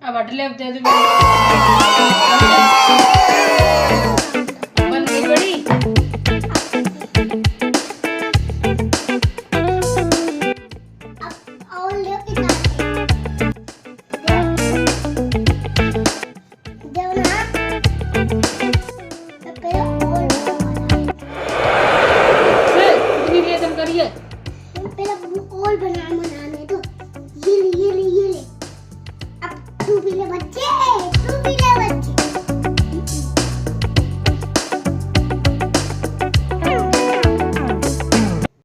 अब अटले अब दे दो। बन गई बड़ी। और ले बनाने दो। ये ले अब तू भी ले बच्चे, तू भी ले।